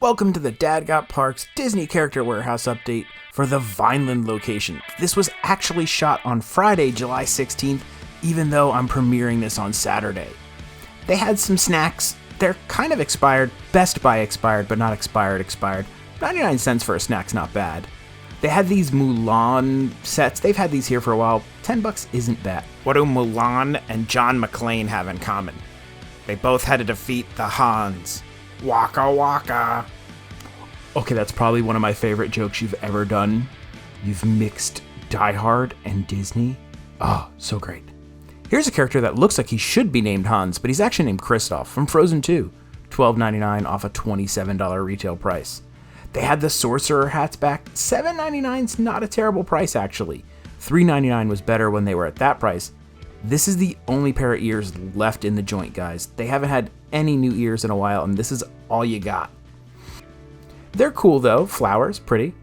Welcome to the Dad Got Parks Disney Character Warehouse update for the Vineland location. This was actually shot on Friday, July 16th, even though I'm premiering this on Saturday. They had some snacks. They're kind of expired. Best Buy expired, but not expired. 99 cents for a snack's not bad. They had these Mulan sets. They've had these here for a while. $10 isn't bad. What do Mulan and John McClane have in common? They both had to defeat the Hans. Waka waka. Okay, that's probably one of my favorite jokes you've ever done. You've mixed Die Hard and Disney. Oh, so great. Here's a character that looks like he should be named Hans, but he's actually named Kristoff from Frozen 2. $12.99 off a $27 retail price. They had the Sorcerer hats back. $7.99's not a terrible price, actually. $3.99 was better when they were at that price. This is the only pair of ears left in the joint, guys. They haven't had any new ears in a while, and this is all you got. They're cool, though. Flowers, pretty.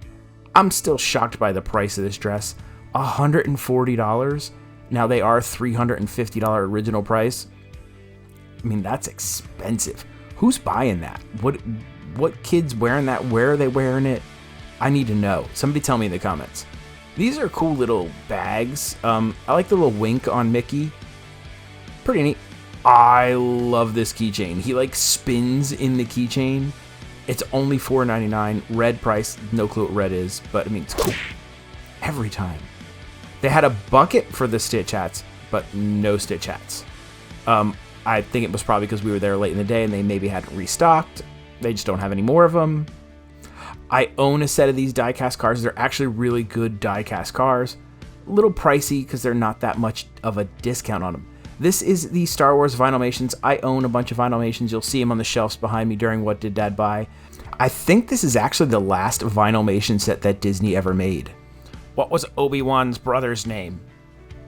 I'm still shocked by the price of this dress. $140. Now, they are $350 original price. I mean, that's expensive. Who's buying that? What kid's wearing that? Where are they wearing it? I need to know. Somebody tell me in the comments. These are cool little bags. I like the little wink on Mickey. Pretty neat. I love this keychain. He like spins in the keychain. It's only $4.99. Red price. No clue what red is, but I mean, it's cool. Every time. They had a bucket for the Stitch hats, but no Stitch hats. I think it was probably because we were there late in the day and they maybe hadn't restocked. They just don't have any more of them. I own a set of these die-cast cars. They're actually really good die-cast cars. A little pricey because they're not that much of a discount on them. This is the Star Wars Vinylmations. I own a bunch of Vinylmations. You'll see them on the shelves behind me during What Did Dad Buy? I think this is actually the last Vinylmation set that Disney ever made. What was Obi-Wan's brother's name?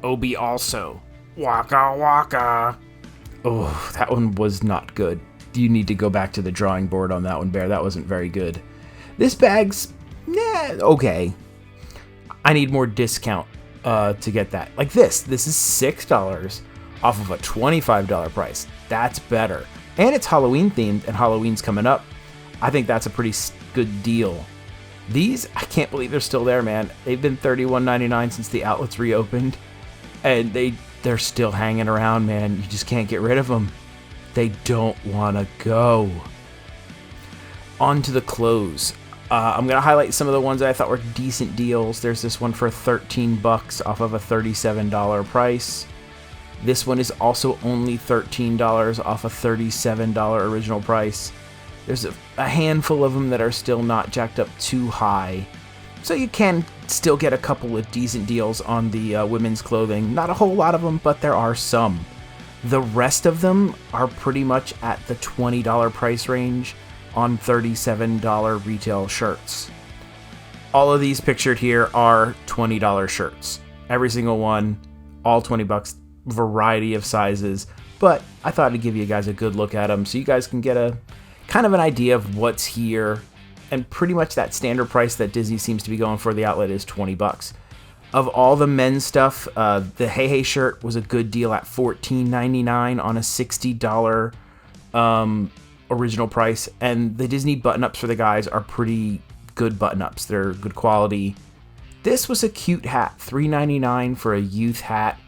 Obi also. Waka waka. Oh, that one was not good. You need to go back to the drawing board on that one, Bear. That wasn't very good. This bag's, okay. I need more discount to get that. Like this is $6 off of a $25 price. That's better. And it's Halloween themed, and Halloween's coming up. I think that's a pretty good deal. These, I can't believe they're still there, man. They've been $31.99 since the outlets reopened, and they're still hanging around, man. You just can't get rid of them. They don't want to go. On to the clothes. I'm going to highlight some of the ones that I thought were decent deals. There's this one for $13 off of a $37 price. This one is also only $13 off a $37 original price. There's a handful of them that are still not jacked up too high. So you can still get a couple of decent deals on the women's clothing. Not a whole lot of them, but there are some. The rest of them are pretty much at the $20 price range on $37 retail shirts. All of these pictured here are $20 shirts. Every single one, all $20, variety of sizes. But I thought I'd give you guys a good look at them so you guys can get a kind of an idea of what's here. And pretty much that standard price that Disney seems to be going for the outlet is $20. Of all the men's stuff, the Hey Hey shirt was a good deal at $14.99 on a $60 original price. And the Disney button-ups for the guys are pretty good button-ups. They're good quality. This was a cute hat, $3.99 for a youth hat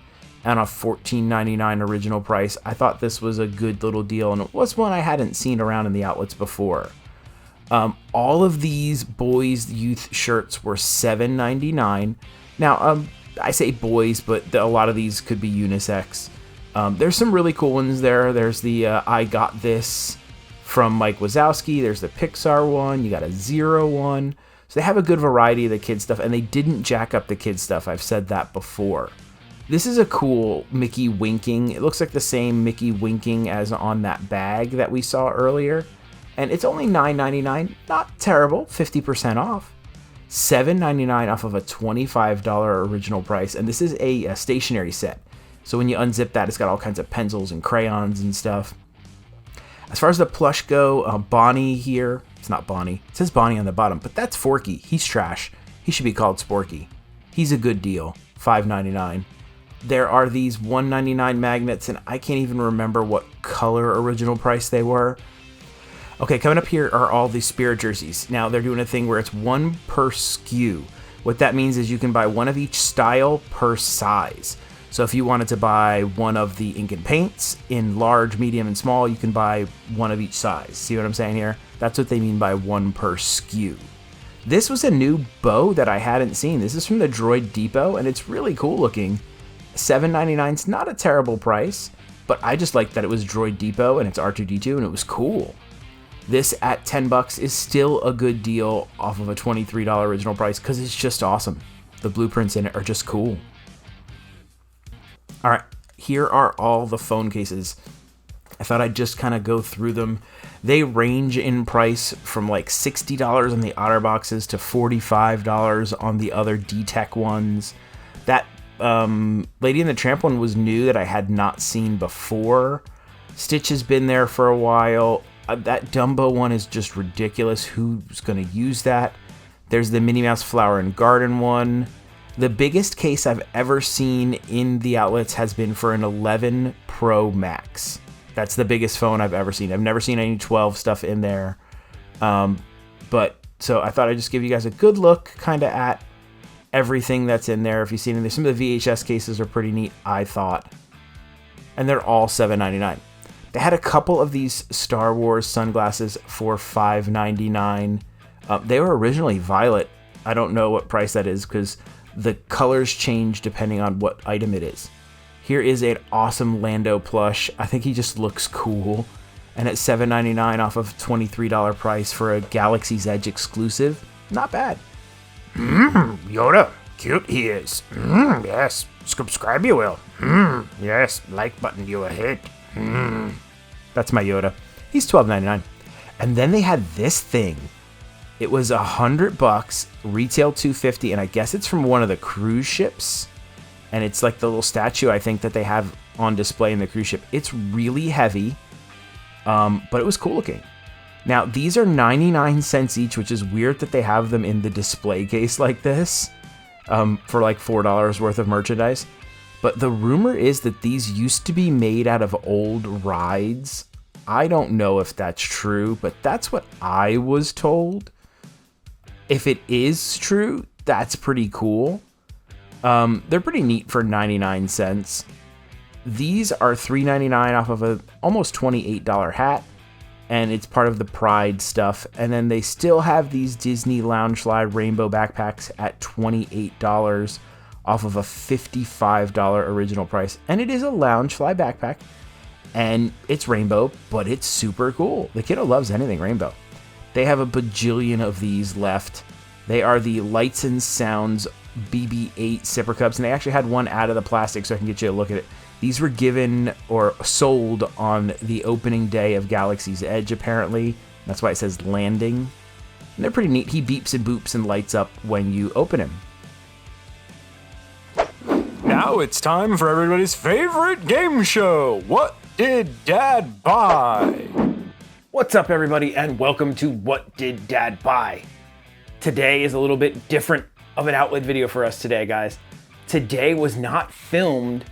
and a $14.99 original price. I thought this was a good little deal, and it was one I hadn't seen around in the outlets before. All of these boys' youth shirts were $7.99. Now, I say boys, but a lot of these could be unisex. There's some really cool ones there. There's the I Got This from Mike Wazowski. There's the Pixar one. You got a Zero one. So they have a good variety of the kids stuff, and they didn't jack up the kids stuff. I've said that before. This is a cool Mickey winking. It looks like the same Mickey winking as on that bag that we saw earlier. And it's only $9.99. Not terrible. 50% off. $7.99 off of a $25 original price. And this is a stationery set. So when you unzip that, it's got all kinds of pencils and crayons and stuff. As far as the plush go, Bonnie here. It's not Bonnie. It says Bonnie on the bottom, but that's Forky. He's trash. He should be called Sporky. He's a good deal. $5.99. There are these $1.99 magnets, and I can't even remember what color original price they were. Okay, coming up here are all the Spirit jerseys. Now, they're doing a thing where it's 1 per SKU. What that means is you can buy 1 of each style per size. So if you wanted to buy 1 of the ink and paints in large, medium, and small, you can buy 1 of each size. See what I'm saying here? That's what they mean by 1 per SKU. This was a new bow that I hadn't seen. This is from the Droid Depot, and it's really cool looking. $7.99 is not a terrible price, but I just liked that it was Droid Depot and it's R2-D2, and it was cool. This at $10 is still a good deal off of a $23 original price because it's just awesome. The blueprints in it are just cool. All right, here are all the phone cases. I thought I'd just kind of go through them. They range in price from like $60 on the OtterBoxes to $45 on the other D-Tech ones. That Lady and the Tramp one was new that I had not seen before. Stitch has been there for a while. That Dumbo one is just ridiculous. Who's going to use that? There's the Minnie Mouse Flower and Garden one. The biggest case I've ever seen in the outlets has been for an 11 Pro Max. That's the biggest phone I've ever seen. I've never seen any 12 stuff in there. But so I thought I'd just give you guys a good look kind of at everything that's in there. If you've seen it, some of the VHS cases are pretty neat, I thought. And they're all $7.99. They had a couple of these Star Wars sunglasses for $5.99. They were originally violet. I don't know what price that is because the colors change depending on what item it is. Here is an awesome Lando plush. I think he just looks cool. And at $7.99 off of $23 price for a Galaxy's Edge exclusive, not bad. Yoda, cute he is. Yes, subscribe you will. Yes, like button you a hit. That's my Yoda. He's $12.99. And then they had this thing. It was $100, retail $250, and I guess it's from one of the cruise ships. And it's like the little statue I think that they have on display in the cruise ship. It's really heavy, but it was cool looking. Now, these are 99 cents each, which is weird that they have them in the display case like this for like $4 worth of merchandise. But the rumor is that these used to be made out of old rides. I don't know if that's true, but that's what I was told. If it is true, that's pretty cool. They're pretty neat for 99 cents. These are $3.99 off of a almost $28 hat, and it's part of the Pride stuff. And then they still have these Disney Loungefly rainbow backpacks at $28 off of a $55 original price. And it is a Loungefly backpack, and it's rainbow, but it's super cool. The kiddo loves anything rainbow. They have a bajillion of these left. They are the Lights and Sounds BB-8 Sipper Cups, and they actually had one out of the plastic so I can get you a look at it. These were given or sold on the opening day of Galaxy's Edge, apparently. That's why it says landing. And they're pretty neat. He beeps and boops and lights up when you open him. Now it's time for everybody's favorite game show. What did Dad buy? What's up, everybody, and welcome to What Did Dad Buy? Today is a little bit different of an outlet video for us today, guys. Today was not filmed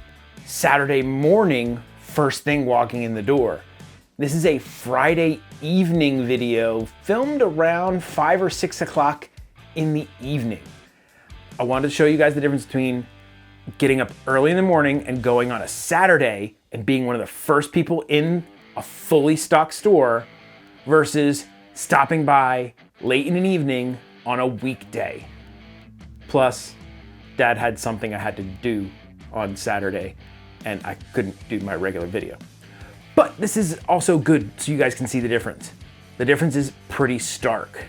Saturday morning, first thing walking in the door. This is a Friday evening video filmed around 5 or 6 o'clock in the evening. I wanted to show you guys the difference between getting up early in the morning and going on a Saturday and being one of the first people in a fully stocked store versus stopping by late in an evening on a weekday. Plus, Dad had something I had to do on Saturday and I couldn't do my regular video. But this is also good so you guys can see the difference. The difference is pretty stark.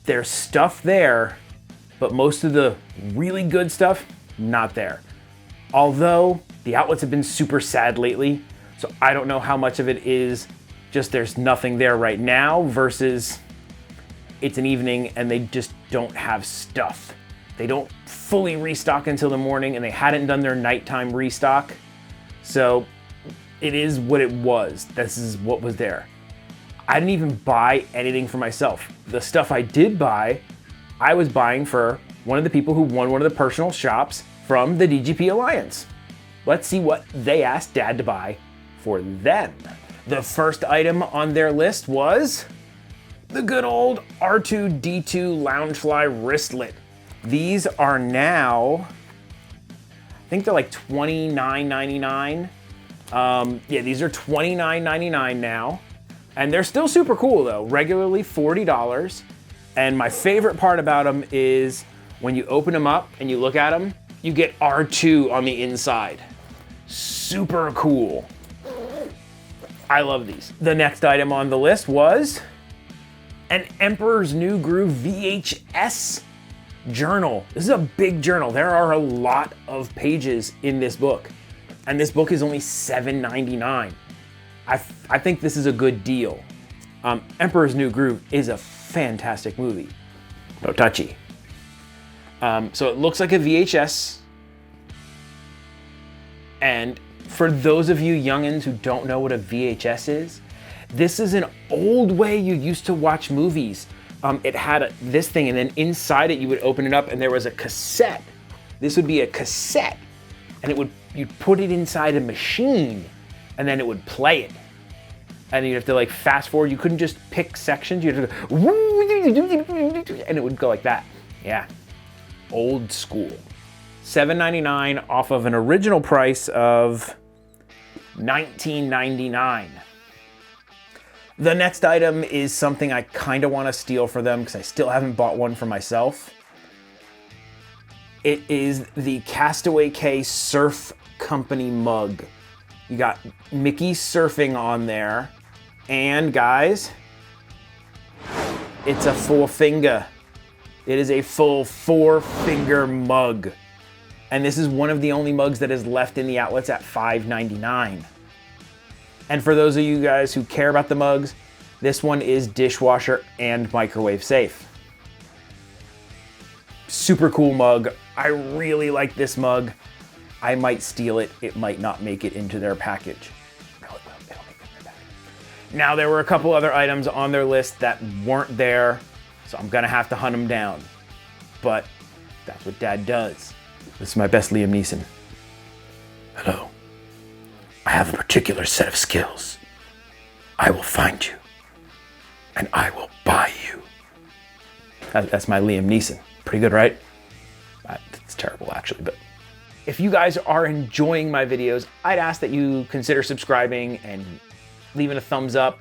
There's stuff there, but most of the really good stuff, not there. Although the outlets have been super sad lately, so I don't know how much of it is just there's nothing there right now versus it's an evening and they just don't have stuff. They don't fully restock until the morning and they hadn't done their nighttime restock. So it is what it was. This is what was there. I didn't even buy anything for myself. The stuff I did buy, I was buying for one of the people who won one of the personal shops from the DGP Alliance. Let's see what they asked Dad to buy for them. The first item on their list was the good old R2-D2 Loungefly wristlet. These are now, I think they're like $29.99. Yeah, these are $29.99 now. And they're still super cool though, regularly $40. And my favorite part about them is when you open them up and you look at them, you get R2 on the inside. Super cool. I love these. The next item on the list was an Emperor's New Groove VHS journal. This is a big journal. There are a lot of pages in this book, and this book is only $7.99. I think this is a good deal. Emperor's New Groove is a fantastic movie. No touchy. So it looks like a VHS. And for those of you youngins who don't know what a VHS is, this is an old way you used to watch movies. It had this thing, and then inside it you would open it up and there was a cassette. This would be a cassette, and you'd put it inside a machine and then it would play it. And you'd have to like fast forward. You couldn't just pick sections. You had to go, and it would go like that. Yeah, old school. $7.99 off of an original price of $19.99. The next item is something I kind of want to steal for them because I still haven't bought one for myself. It is the Castaway Cay Surf Company mug. You got Mickey surfing on there, and guys, it's a full finger. It is a full 4-finger mug. And this is one of the only mugs that is left in the outlets at $5.99. And for those of you guys who care about the mugs, this one is dishwasher and microwave safe. Super cool mug. I really like this mug. I might steal it. It might not make it into their package. No, it will. It'll make it in their package. Now, there were a couple other items on their list that weren't there, so I'm gonna have to hunt them down. But that's what Dad does. This is my best Liam Neeson. Hello. I have a particular set of skills. I will find you, and I will buy you. That's my Liam Neeson. Pretty good, right? It's terrible, actually, but if you guys are enjoying my videos, I'd ask that you consider subscribing and leaving a thumbs up.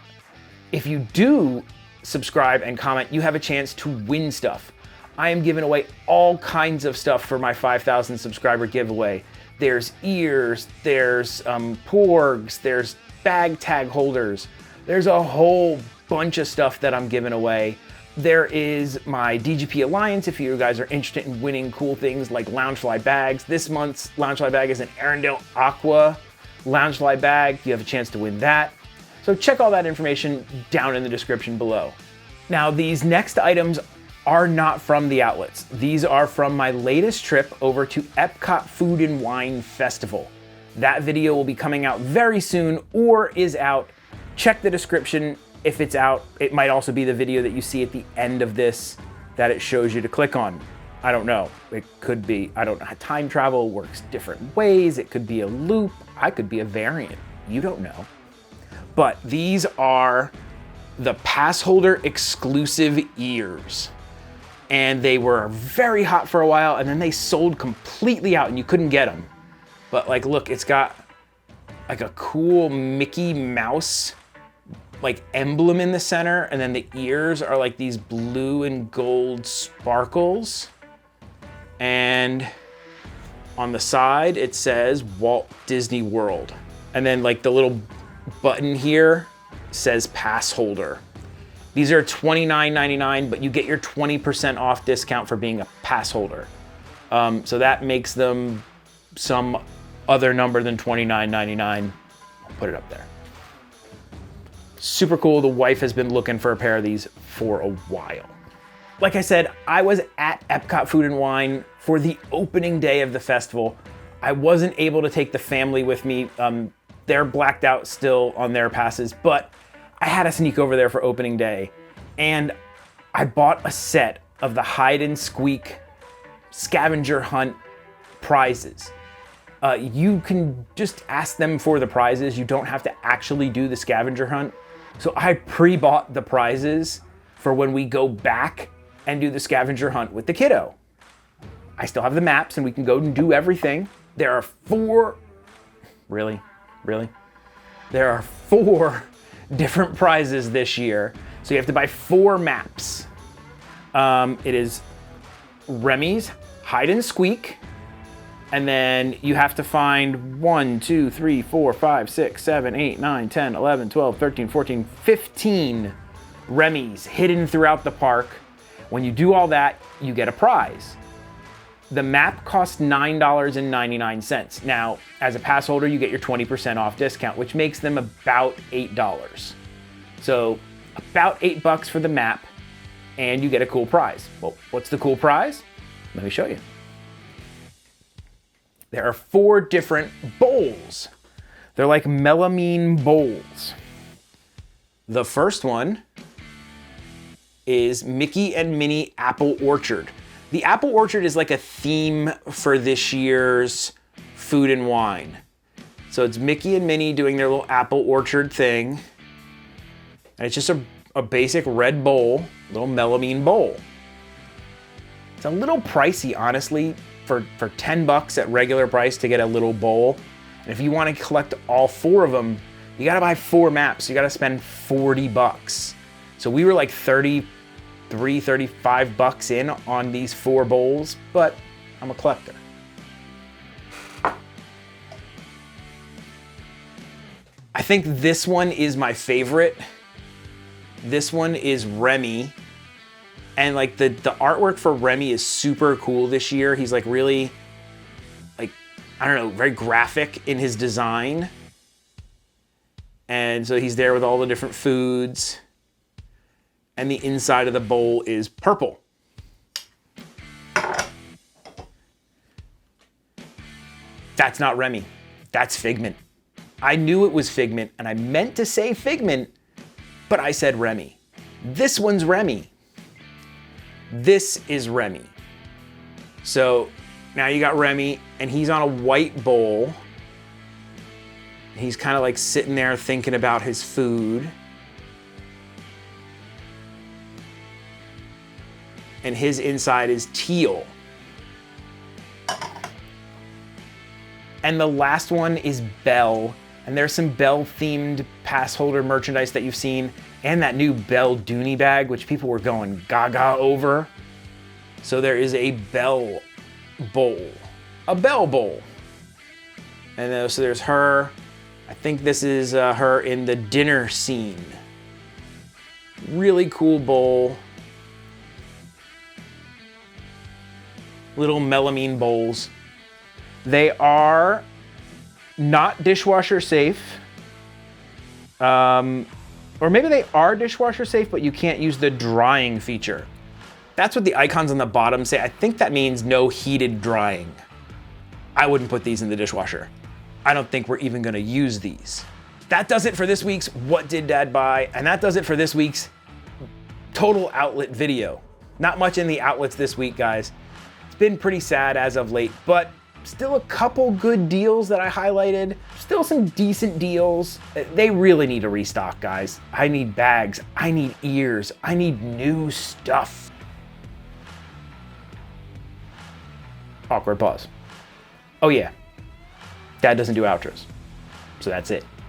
If you do subscribe and comment, you have a chance to win stuff. I am giving away all kinds of stuff for my 5,000 subscriber giveaway. There's ears, there's porgs, there's bag tag holders. There's a whole bunch of stuff that I'm giving away. There is my DGP Alliance if you guys are interested in winning cool things like Loungefly bags. This month's Loungefly bag is an Arendelle Aqua Loungefly bag. You have a chance to win that. So check all that information down in the description below. Now, these next items are not from the outlets. These are from my latest trip over to Epcot Food and Wine Festival. That video will be coming out very soon or is out. Check the description if it's out. It might also be the video that you see at the end of this that it shows you to click on. I don't know. It could be, I don't know. Time travel works different ways. It could be a loop. I could be a variant. You don't know. But these are the pass holder exclusive ears. And they were very hot for a while, and then they sold completely out and you couldn't get them. But like, look, it's got like a cool Mickey Mouse like emblem in the center, and then the ears are like these blue and gold sparkles. And on the side, it says Walt Disney World. And then like the little button here says pass holder. These are $29.99, but you get your 20% off discount for being a pass holder. So that makes them some other number than $29.99. I'll put it up there. Super cool. The wife has been looking for a pair of these for a while. Like I said, I was at Epcot Food and Wine for the opening day of the festival. I wasn't able to take the family with me. They're blacked out still on their passes, but I had to sneak over there for opening day, and I bought a set of the hide and squeak scavenger hunt prizes. You can just ask them for the prizes. You don't have to actually do the scavenger hunt. So I pre-bought the prizes for when we go back and do the scavenger hunt with the kiddo. I still have the maps and we can go and do everything. There are 4, really? There are 4 different prizes this year. So you have to buy 4 maps. It is Remy's Hide and Squeak. And then you have to find 1, 2, 3, 4, 5, 6, 7, 8, 9, 10, 11, 12, 13, 14, 15 Remy's hidden throughout the park. When you do all that, you get a prize. The map costs $9.99. Now, as a pass holder, you get your 20% off discount, which makes them about $8. So about $8 for the map, and you get a cool prize. Well, what's the cool prize? Let me show you. There are 4 different bowls. They're like melamine bowls. The first one is Mickey and Minnie Apple Orchard. The Apple Orchard is like a theme for this year's Food and Wine. So it's Mickey and Minnie doing their little apple orchard thing. And it's just a basic red bowl, little melamine bowl. It's a little pricey, honestly, for $10 at regular price to get a little bowl. And if you want to collect all 4 of them, you gotta buy 4 maps. You gotta spend $40. So we were like $35 in on these 4 bowls, but I'm a collector. I think this one is my favorite. This one is Remy. And like the artwork for Remy is super cool this year. He's like really, like, I don't know, very graphic in his design. And so he's there with all the different foods. And the inside of the bowl is purple. That's not Remy. That's Figment. I knew it was Figment, and I meant to say Figment, but I said Remy. This one's Remy. This is Remy. So now you got Remy, and he's on a white bowl. He's kind of like sitting there thinking about his food. And his inside is teal. And the last one is Belle. And there's some Belle-themed pass holder merchandise that you've seen, and that new Belle Dooney bag, which people were going gaga over. So there is a Belle bowl. A Belle bowl. And so there's her. I think this is her in the dinner scene. Really cool bowl. Little melamine bowls. They are not dishwasher safe. Or maybe they are dishwasher safe, but you can't use the drying feature. That's what the icons on the bottom say. I think that means no heated drying. I wouldn't put these in the dishwasher. I don't think we're even gonna use these. That does it for this week's What Did Dad Buy? And that does it for this week's total outlet video. Not much in the outlets this week, guys. It's been pretty sad as of late, but still a couple good deals that I highlighted. Still some decent deals. They really need a restock, guys. I need bags. I need ears. I need new stuff. Awkward pause. Oh yeah, Dad doesn't do outros, so that's it.